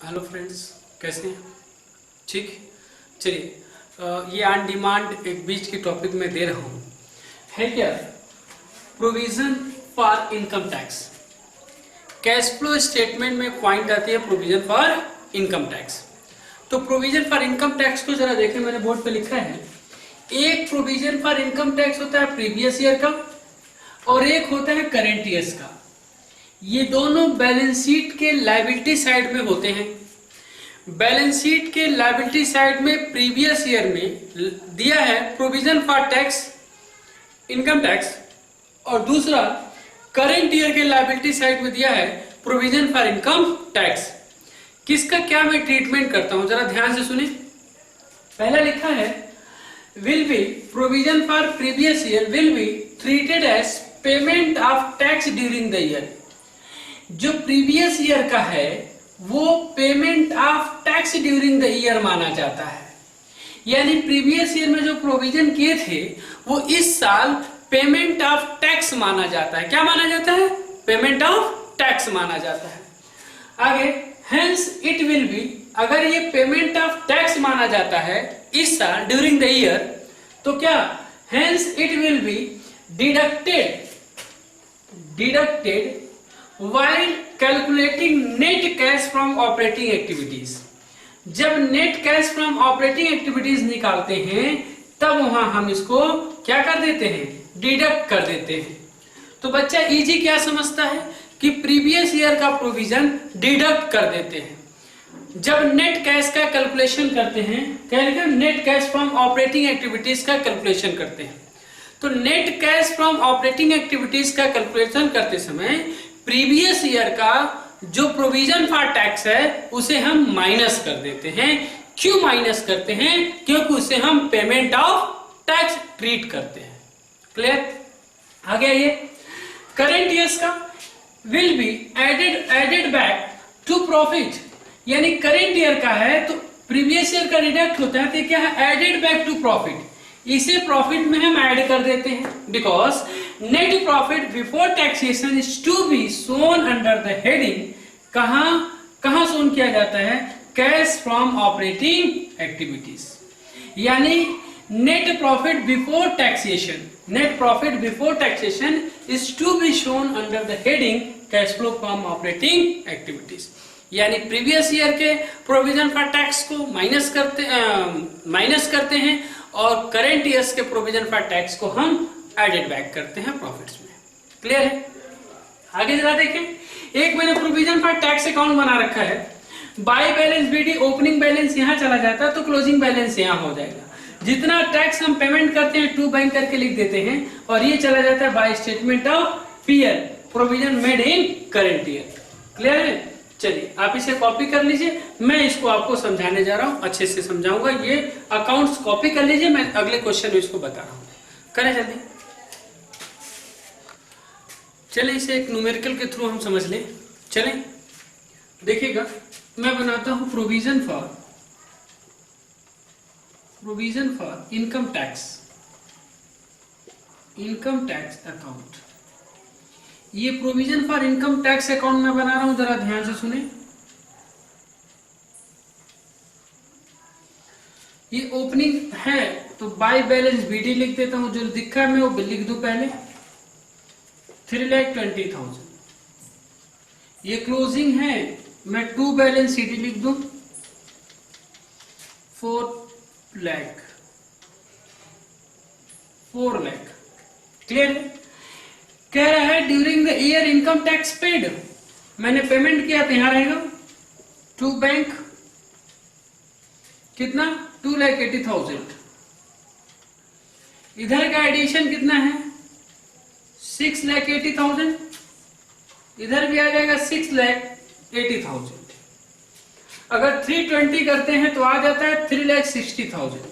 Hello friends, कैसे हैं? ठीक। चलिए, ये ऑन डिमांड एक बीच की टॉपिक में दे रहा हूँ है क्या? Provision for income tax. Cash flow statement में पॉइंट आती है प्रोविजन फॉर इनकम टैक्स। तो प्रोविजन फॉर इनकम टैक्स को जरा देखें, मैंने बोर्ड पे लिखा है। एक प्रोविजन फॉर इनकम टैक्स होता है प्रीवियस ईयर का और एक होता है करेंट ईयर्स का। ये दोनों बैलेंस शीट के लायबिलिटी साइड में होते हैं। बैलेंस शीट के लायबिलिटी साइड में प्रीवियस ईयर में दिया है provision for tax income tax और दूसरा करेंट ईयर के लायबिलिटी साइड में दिया है प्रोविजन फॉर इनकम टैक्स। किसका क्या मैं ट्रीटमेंट करता हूं, जरा ध्यान से सुनिए। पहला लिखा है will be provision for previous year will be treated as payment of tax during the year. जो प्रीवियस ईयर का है वो payment of tax during the year माना जाता है। यानी प्रीवियस ईयर में जो प्रोविजन किए थे वो इस साल पेमेंट ऑफ टैक्स माना जाता है। क्या माना जाता है? पेमेंट ऑफ टैक्स माना जाता है। आगे हेंस इट विल बी, अगर ये पेमेंट ऑफ टैक्स माना जाता है इस साल ड्यूरिंग द ईयर, तो क्या hence it will be deducted while calculating net cash from operating activities। जब net cash from operating activities निकालते हैं तब वहां हम इसको क्या कर देते हैं? डिडक्ट कर देते हैं। तो बच्चा इजी क्या समझता है कि प्रीवियस ईयर का प्रोविजन डिडक्ट कर देते हैं। जब नेट कैश का कैलकुलेशन करते हैं, क्या net cash from operating activities का कैलकुलेशन करते हैं, तो net cash from operating activities का कैलकुलेशन करते समय प्रीवियस ईयर का जो प्रोविजन फॉर टैक्स है उसे हम माइनस कर देते हैं। क्यों माइनस करते हैं? क्योंकि उसे हम पेमेंट ऑफ टैक्स ट्रीट करते हैं। क्लियर? आगे आइए, करेंट ईयर्स का will be added back to profit. यानी करेंट ईयर का है तो प्रीवियस ईयर का डिडक्ट होता है, तो क्या है? Added back to profit. इसे प्रॉफिट में हम ऐड कर देते हैं। Because net profit before taxation is to be shown under the heading, कहां सोन किया जाता है? Cash from operating activities. यानी net profit before taxation is to be shown under the heading cash flow from operating activities. यानी previous year के provision for tax को minus करते हैं और करेंट ईयर्स के प्रोविजन फॉर टैक्स को हम एडेड बैक करते हैं प्रॉफिट्स में। क्लियर है? आगे जरा देखें, एक मैंने प्रोविजन फॉर टैक्स अकाउंट बना रखा है। By balance BD opening balance यहां चला जाता है तो क्लोजिंग बैलेंस यहां हो जाएगा। जितना टैक्स हम पेमेंट करते हैं टू बैंक करके लिख देते हैं और ये चला जाता है by statement of peer provision made in current year. Clear है? चलिए आप इसे कॉपी कर लीजिए, मैं इसको आपको समझाने जा रहा हूं, अच्छे से समझाऊंगा। ये अकाउंट्स कॉपी कर लीजिए, मैं अगले क्वेश्चन में इसको बता रहा हूं। करें जल्दी। चलिए इसे एक न्यूमेरिकल के थ्रू हम समझ लें। चलें देखिएगा, मैं बनाता हूं provision for income tax account. ये provision for income tax account में बना रहा हूं, जरा ध्यान से सुने। ये ओपनिंग है तो बाय बैलेंस बीडी लिख देता हूं, जो दिखा है मैं वो लिख दूं पहले 3,20,000। ये क्लोजिंग है, मैं टू बैलेंस सीडी लिख दूं 4 लाख। क्लियर है? कह रहा है during the year income tax paid, मैंने पेमेंट किया तो यहां रहेगा टू बैंक कितना? 2,80,000। इधर का एडिशन कितना है? 6,80,000। इधर भी आ जाएगा 6,80,000। अगर 320 करते हैं तो आ जाता है 3,60,000।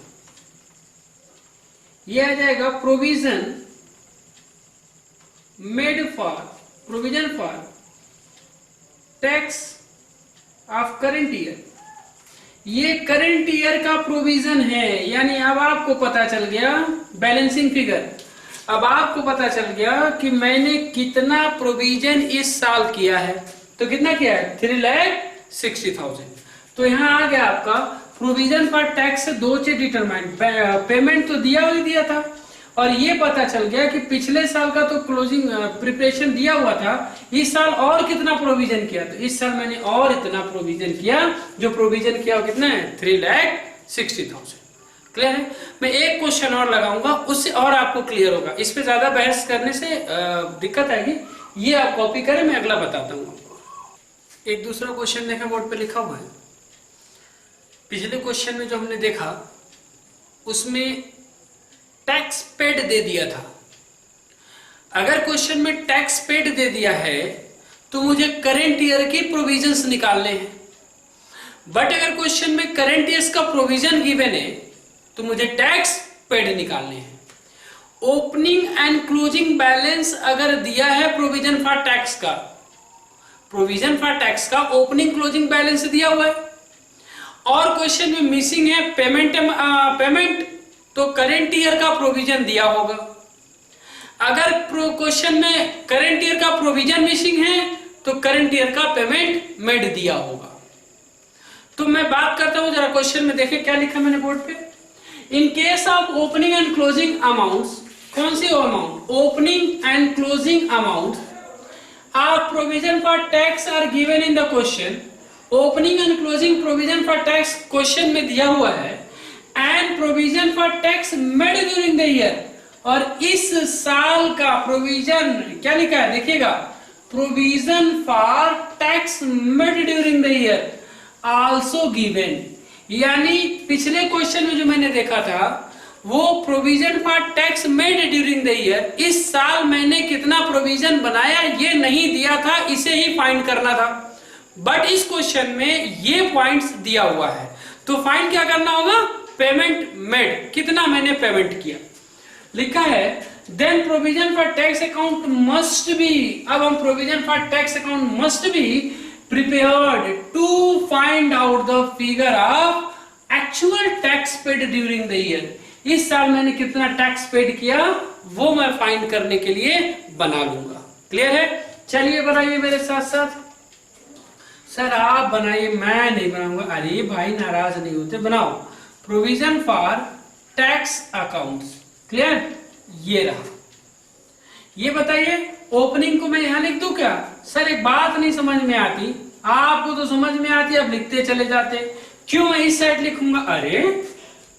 ये आ जाएगा provision for tax of current year. ये करेंट ईयर का प्रोविजन है। यानी अब आपको पता चल गया बैलेंसिंग फिगर, अब आपको पता चल गया कि मैंने कितना प्रोविजन इस साल किया है। तो कितना किया है? 3,60,000। 60,000। तो यहाँ आ गया आपका प्रोविजन फॉर टैक्स से दो चीज डिटरमाइन, पेमेंट तो दिया ही दिया था और ये पता चल गया कि पिछले साल का तो क्लोजिंग प्रिपरेशन दिया हुआ था, इस साल और कितना प्रोविजन किया, तो इस साल मैंने और इतना प्रोविजन किया, जो प्रोविजन किया कितना है 3,60,000। क्लियर है? मैं एक क्वेश्चन और लगाऊंगा, उससे और आपको क्लियर होगा, इस पे ज्यादा बहस करने से दिक्कत आएगी, ये आप कॉपी करें, मैं अगला बताता हूँ आपको। एक दूसरा क्वेश्चन देखा बोर्ड पे लिखा हुआ है, पिछले क्वेश्चन में जो हमने देखा उसमें टैक्स पेड दे दिया था। अगर क्वेश्चन में टैक्स पेड दे दिया है तो मुझे करंट ईयर की प्रोविजंस निकालने हैं, बट अगर क्वेश्चन में करंट ईयर्स का प्रोविजन गिवन है तो मुझे टैक्स पेड निकालने हैं। ओपनिंग एंड क्लोजिंग बैलेंस अगर दिया है प्रोविजन फॉर टैक्स का, प्रोविजन फॉर टैक्स का ओपनिंग क्लोजिंग बैलेंस दिया हुआ है और क्वेश्चन में मिसिंग है पेमेंट, तो करंट ईयर का प्रोविजन दिया होगा। अगर क्वेश्चन में करंट ईयर का प्रोविजन मिसिंग है तो करंट ईयर का पेमेंट मेड दिया होगा। तो मैं बात करता हूं, जरा क्वेश्चन में देखें क्या लिखा मैंने बोर्ड पे। In case of opening and closing amounts, कौन सी amount, opening and closing amount of provision for tax are given in the question. Opening and closing provision for tax question में दिया हुआ है, and provision for tax made during the year, और इस साल का प्रोविजन क्या लिखा है देखिएगा, provision for tax made during the year also given. यानी पिछले क्वेश्चन में जो मैंने देखा था वो provision for tax made during the year, इस साल मैंने कितना प्रोविजन बनाया ये नहीं दिया था, इसे ही फाइंड करना था, बट इस क्वेश्चन में ये पॉइंट्स दिया हुआ है, तो फाइंड क्या करना होगा, पेमेंट मेड, कितना मैंने पेमेंट किया। लिखा है then provision for tax account must be, अब हम provision for tax account must be prepared to find out the figure of actual tax paid during the year. इस साल मैंने कितना टैक्स पेड किया वो मैं फाइंड करने के लिए बना लूंगा। क्लियर है? चलिए बनाइए मेरे साथ साथ। सर आप बनाइए, मैं नहीं बनाऊंगा। अरे भाई नाराज नहीं होते, बनाओ। Provision for tax accounts, clear? ये रहा। ये बताइए ओपनिंग को मैं यहां लिख दूं क्या? सर एक बात नहीं समझ में आती, आपको तो समझ में आती, अब लिखते चले जाते, क्यों मैं इस साइड लिखूंगा? अरे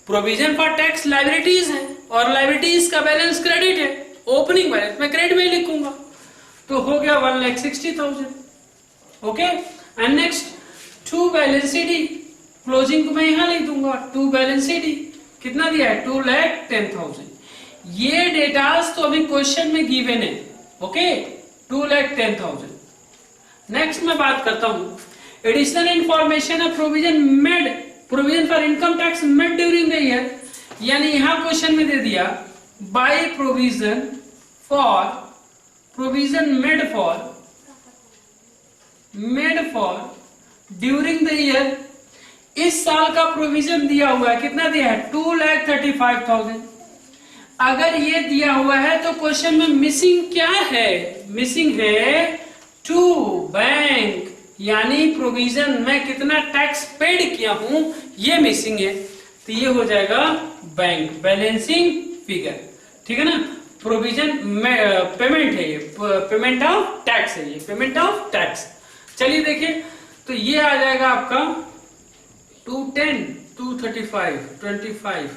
प्रोविजन फॉर टैक्स लायबिलिटीज है और लायबिलिटीज का बैलेंस क्रेडिट है, ओपनिंग बैलेंस मैं क्रेडिट में ही लिखूंगा, तो हो गया 1,60,000। Okay, and next to balance D, closing को मैं यहां लिख दूंगा, टू बैलेंस डी कितना दिया है 2,10,000। ये डेटास तो अभी क्वेश्चन में गिवन है, ओके 2,10,000। नेक्स्ट मैं बात करता हूं additional information of provision made, provision for income tax made during the year, यानी यहां क्वेश्चन में दे दिया by provision for, provision made for during the year. इस साल का प्रोविजन दिया हुआ है, कितना दिया है 2,35,000। अगर ये दिया हुआ है तो क्वेश्चन में मिसिंग क्या है? मिसिंग है टू बैंक, यानी प्रोविजन में कितना टैक्स पेड किया हूं ये मिसिंग है, तो ये हो जाएगा बैंक बैलेंसिंग फिगर। ठीक है ना? प्रोविजन पेमेंट है, ये पेमेंट ऑफ टैक्स है, ये पेमेंट ऑफ टैक्स। चलिए देखिए, तो ये आ जाएगा आपका 210, 235, 25,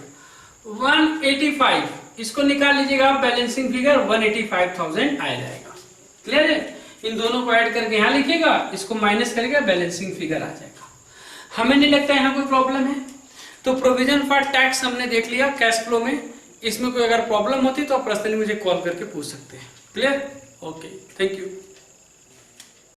185, इसको निकाल लीजिएगा आप, बैलेंसिंग फिगर 185,000 आ जाएगा। क्लियर है? इन दोनों को ऐड करके यहां लिखिएगा, इसको माइनस करेगा, बैलेंसिंग फिगर आ जाएगा। हमें नहीं लगता यहां कोई प्रॉब्लम है। तो प्रोविजन फॉर टैक्स हमने देख लिया कैश फ्लो में, इसमें कोई अगर प्रॉब्लम होती तो आप पर्सनली मुझे कॉल करके पूछ सकते हैं। क्लियर? Okay, thank you.